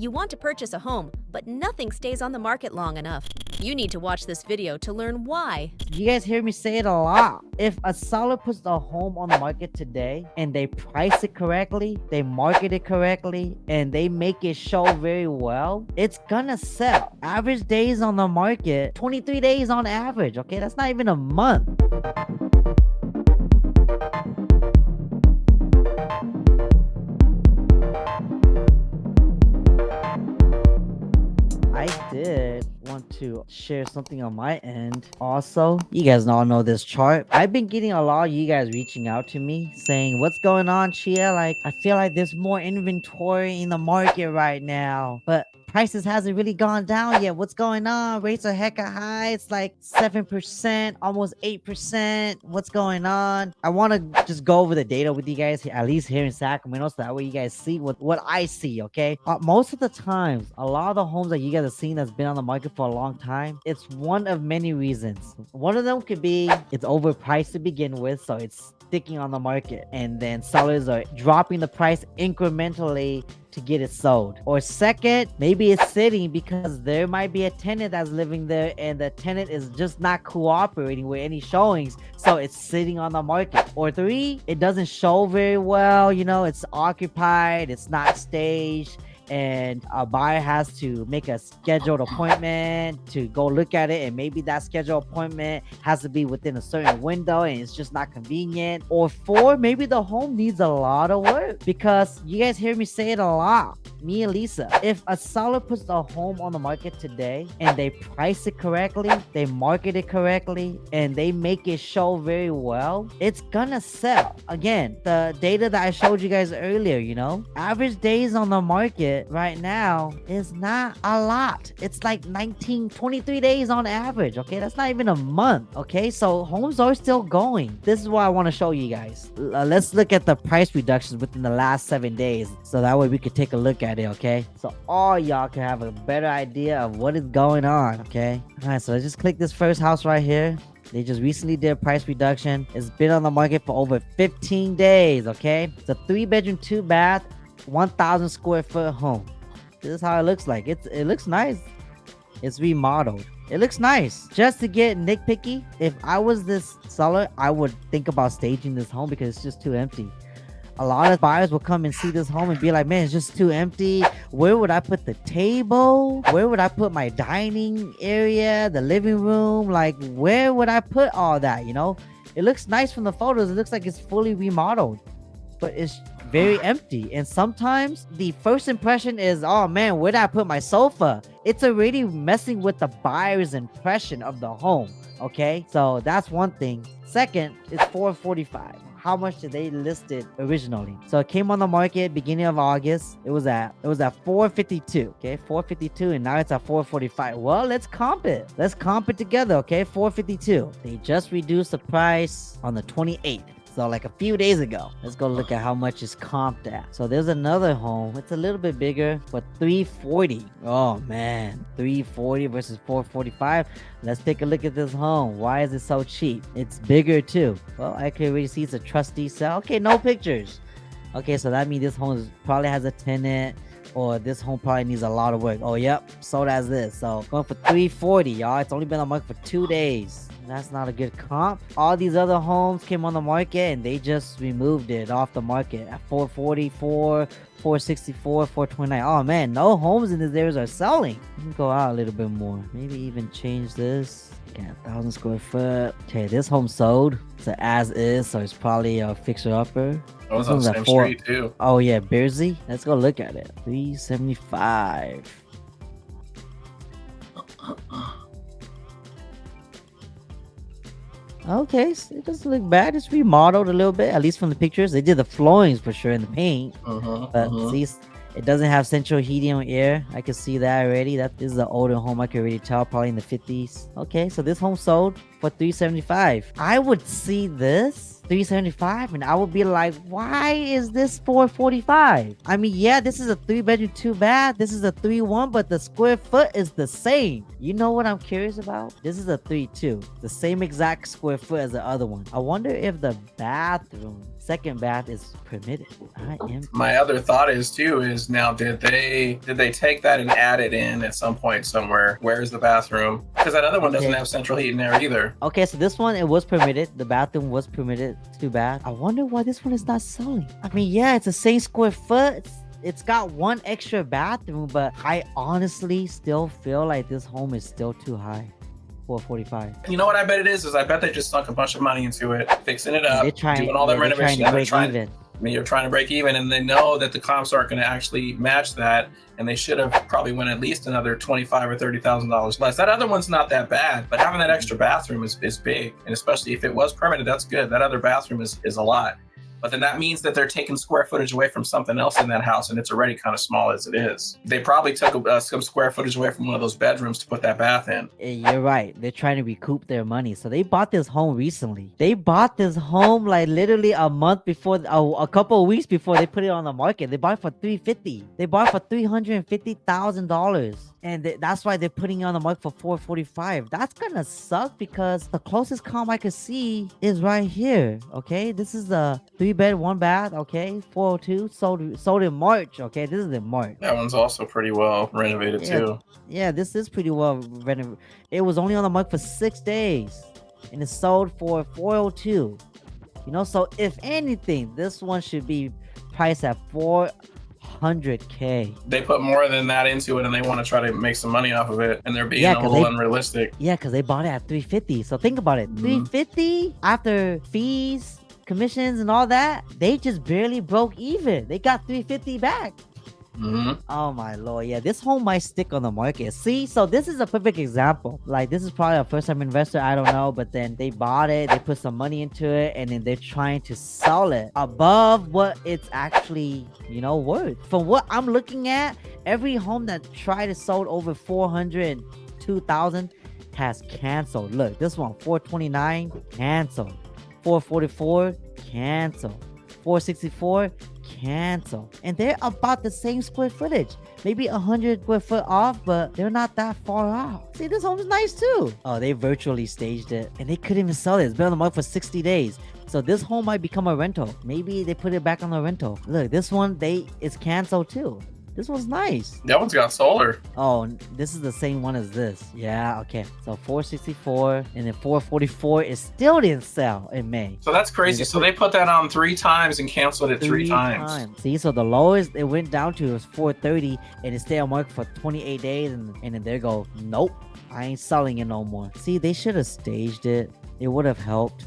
You want to purchase a home, but nothing stays on the market long enough. You need to watch this video to learn why. You guys hear me say it a lot. If a seller puts a home on the market today and they price it correctly, they market it correctly, and they make it show very well, it's gonna sell. Average days on the market, 23 days on average, okay? That's not even a month. I did want to share something on my end. Also, you guys all know this chart. I've been getting a lot of you guys reaching out to me saying, what's going on, Chia? Like, I feel like there's more inventory in the market right now, but prices hasn't really gone down yet. What's going on? Rates are hecka high. It's like 7%, almost 8%. What's going on? I want to just go over the data with you guys, at least here in Sacramento, so that way you guys see what I see, okay? Most of the times, a lot of the homes that you guys have seen that's been on the market for a long time, it's one of many reasons. One of them could be it's overpriced to begin with, so it's sticking on the market, and then sellers are dropping the price incrementally to get it sold. Or second, maybe it's sitting because there might be a tenant that's living there and the tenant is just not cooperating with any showings, so it's sitting on the market. Or three, it doesn't show very well, you know, it's occupied, it's not staged, and a buyer has to make a scheduled appointment to go look at it, and maybe that scheduled appointment has to be within a certain window and it's just not convenient. Or four, maybe the home needs a lot of work, because you guys hear me say it a lot, me and Lisa, if a seller puts a home on the market today and they price it correctly, they market it correctly, and they make it show very well, it's gonna sell. Again, the data that I showed you guys earlier, you know, average days on the market right now is not a lot. It's like 23 days on average, okay? That's not even a month, okay? So homes are still going. This is what I want to show you guys. Let's look at the price reductions within the last 7 days, so that way we could take a look at it, okay? So all y'all can have a better idea of what is going on, okay? All right, so let's just click this first house right here. They just recently did a price reduction. It's been on the market for over 15 days, okay? It's a 3-bedroom, 2-bath, 1,000 square foot home. This is how it looks like. It looks nice. It's remodeled. It looks nice. Just to get nitpicky, if I was this seller, I would think about staging this home because it's just too empty. A lot of buyers will come and see this home and be like, man, it's just too empty. Where would I put the table? Where would I put my dining area, the living room? Like, where would I put all that, you know? It looks nice from the photos. It looks like it's fully remodeled, but it's very empty. And sometimes the first impression is, oh man, where did I put my sofa? It's already messing with the buyer's impression of the home, okay? So that's one thing. Second, it's $445. How much did they list it originally? So it came on the market beginning of August. It was at $452, okay? $452, and now it's at $445. Well, let's comp it. Let's comp it together, okay? $452. They just reduced the price on the 28th. So like a few days ago. Let's go look at how much it's comped at. So there's another home. It's a little bit bigger, but $340. Oh man, $340 versus $445. Let's take a look at this home. Why is it so cheap? It's bigger too. Well, I can already see it's a trustee sale. Okay, no pictures. Okay, so that means this home probably has a tenant, or this home probably needs a lot of work. Oh, yep, sold as this. So going for $340, y'all. It's only been on the market for 2 days. That's not a good comp. All these other homes came on the market and they just removed it off the market at $444, $464, $429. Oh man, no homes in these areas are selling. Let me go out a little bit more. Maybe even change this. Okay, 1,000 square foot. Okay, this home sold. It's an as is, so it's probably a fixer upper. Oh, it's on the same street too. Oh yeah, Bearsy. Let's go look at it. $375. Okay, so it doesn't look bad. It's remodeled a little bit, at least from the pictures. They did the floorings for sure and the paint. But see, it doesn't have central heating or air. I can see that already. That is the older home. I can already tell, probably in the 50s. Okay, so this home sold for $375. I would see this $375 and I would be like, why is this $445? I mean, yeah, this is a 3-bedroom, 2-bath. This is a 3-1, but the square foot is the same. You know what I'm curious about? This is a 3-2, the same exact square foot as the other one. I wonder if the bathroom second bath is permitted. I am. My other thought is too is now did they take that and add it in at some point somewhere? Where's the bathroom? Because that other one doesn't have central heat in there either. Okay, so this one, it was permitted. The bathroom was permitted, 2 bath. I wonder why this one is not selling. I mean, yeah, it's the same square foot. It's got 1 extra bathroom, but I honestly still feel like this home is still too high. 445. You know what I bet it is I bet they just sunk a bunch of money into it, fixing it up, doing all the renovation. You're trying to break even, and they know that the comps aren't going to actually match that, and they should have probably went at least another $25,000 or $30,000 less. That other one's not that bad, but having that extra bathroom is big, and especially if it was permanent, that's good. That other bathroom is a lot. But then that means that they're taking square footage away from something else in that house, and it's already kind of small as it is. They probably took some square footage away from one of those bedrooms to put that bath in. You're right. They're trying to recoup their money. So they bought this home recently. They bought this home like literally a month before, a couple of weeks before they put it on the market. They bought it for $350,000. They bought it for $350,000. And that's why they're putting it on the market for $445,000. That's gonna suck because the closest comp I could see is right here. Okay, this is the 3-bed, 1 bath. Okay, 402 sold in March. Okay, this is in March. That one's also pretty well renovated too. Yeah, this is pretty well renovated. It was only on the market for 6 days, and it sold for 402. You know, so if anything, this one should be priced at $400K. They put more than that into it, and they want to try to make some money off of it, and they're being a little unrealistic. Yeah, because they bought it at $350,000. So think about it, $350,000 after fees, commissions, and all that. They just barely broke even. They got $350,000 back. Oh my lord, yeah, this home might stick on the market. See, so this is a perfect example. Like, this is probably a first-time investor, I don't know, but then they bought it, they put some money into it, and then they're trying to sell it above what it's actually, you know, worth. From what I'm looking at, every home that tried to sold over $402,000 has canceled. Look, this one, 429, canceled. 444, canceled. 464, cancel. And they're about the same square footage, maybe 100 square foot off, but they're not that far off. See, this home is nice too. Oh, they virtually staged it, and they couldn't even sell it. It's been on the market for 60 days. So this home might become a rental. Maybe they put it back on the rental. Look, this one, it's canceled too. This one's nice. That one's got solar. Oh, this is the same one as this. Yeah, okay. So 464 and then 444 is still didn't sell in May. So that's crazy. So they put that on 3 times and canceled it 3 times. See, so the lowest it went down to was 430, and it stayed on market for 28 days, and then they go, nope, I ain't selling it no more. See, they should have staged it. It would have helped,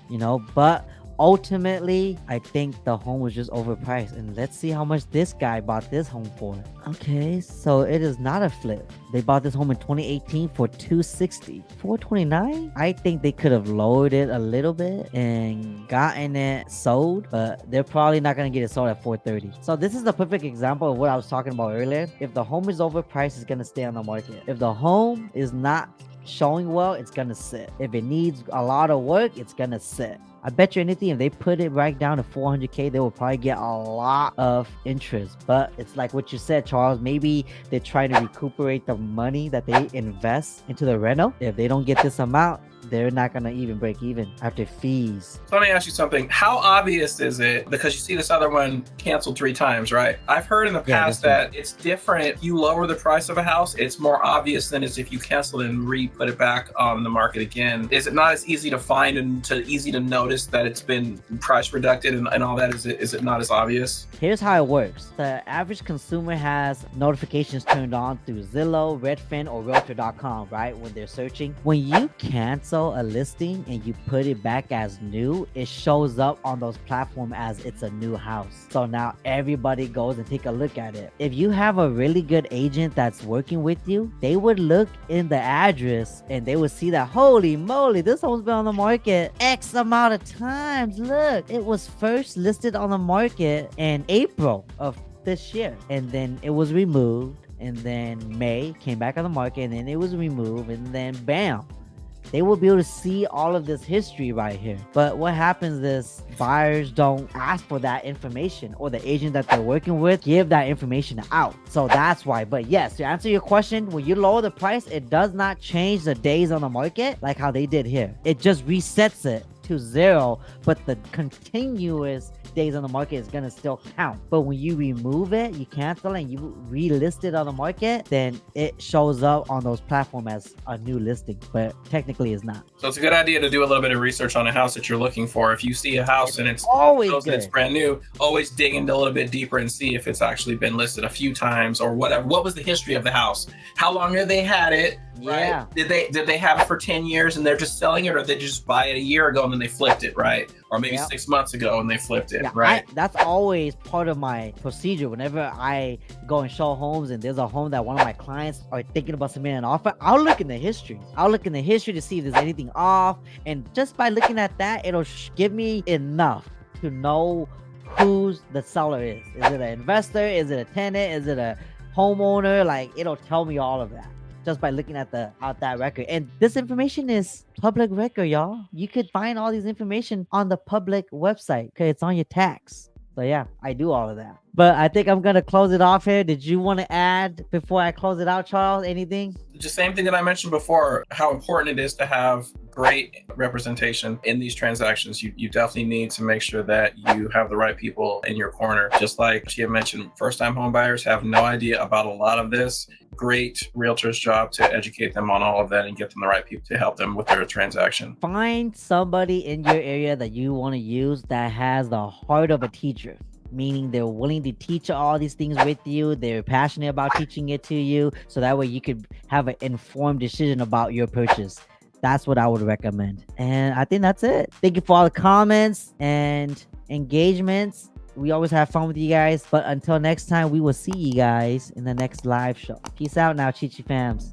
you know, but ultimately, I think the home was just overpriced. And let's see how much this guy bought this home for. Okay, so it is not a flip. They bought this home in 2018 for $260. $429? I think they could have lowered it a little bit and gotten it sold, but they're probably not going to get it sold at $430. So this is the perfect example of what I was talking about earlier. If the home is overpriced, it's going to stay on the market. If the home is not showing well, it's going to sit. If it needs a lot of work, it's going to sit. I bet you anything, if they put it right down to $400K, they will probably get a lot of interest. But it's like what you said, Charles. Maybe they're trying to recuperate the money that they invest into the rental. If they don't get this amount, they're not going to even break even after fees. So let me ask you something. How obvious is it? Because you see this other one canceled 3 times, right? I've heard in the past that it's different. If you lower the price of a house, it's more obvious than as if you cancel it and re-put it back on the market again. Is it not as easy to find and easy to notice that it's been price reduced and all that? Is it not as obvious? Here's how it works. The average consumer has notifications turned on through Zillow, Redfin, or Realtor.com, right? When they're searching. When you cancel a listing and you put it back as new, it shows up on those platforms as it's a new house. So now everybody goes and take a look at it. If you have a really good agent that's working with you, they would look in the address and they would see that, holy moly, this home's been on the market X amount of times. Look, it was first listed on the market in April of this year, and then it was removed, and then May came back on the market, and then it was removed, and then bam. They will be able to see all of this history right here. But what happens is buyers don't ask for that information, or the agent that they're working with give that information out. So that's why. But yes, to answer your question, when you lower the price, it does not change the days on the market like how they did here. It just resets it to 0, but the continuous days on the market is going to still count. But when you remove it, you cancel it, and you relist it on the market, then it shows up on those platforms as a new listing, but technically it's not. So it's a good idea to do a little bit of research on a house that you're looking for. If you see a house and it's always good, it's brand new, always dig into a little bit deeper and see if it's actually been listed a few times or whatever. What was the history of the house? How long have they had it? Yeah. Right? Did they have it for 10 years and they're just selling it, or did they just buy it a year ago and then they flipped it, right? Or maybe 6 months ago and they flipped it, right? That's always part of my procedure. Whenever I go and show homes and there's a home that one of my clients are thinking about submitting an offer, I'll look in the history. I'll look in the history to see if there's anything off. And just by looking at that, it'll give me enough to know who's the seller is. Is it an investor? Is it a tenant? Is it a homeowner? Like, it'll tell me all of that just by looking at that record. And this information is public record, y'all. You could find all these information on the public website because it's on your tax. So yeah, I do all of that. But I think I'm gonna close it off here. Did you want to add before I close it out, Charles? Anything? Just same thing that I mentioned before, how important it is to have great representation in these transactions. You definitely need to make sure that you have the right people in your corner. Just like Chia mentioned, first-time home buyers have no idea about a lot of this. Great realtor's job to educate them on all of that and get them the right people to help them with their transaction. Find somebody in your area that you want to use that has the heart of a teacher. Meaning they're willing to teach all these things with you. They're passionate about teaching it to you. So that way you could have an informed decision about your purchase. That's what I would recommend. And I think that's it. Thank you for all the comments and engagements. We always have fun with you guys. But until next time, we will see you guys in the next live show. Peace out now, Chichi fams.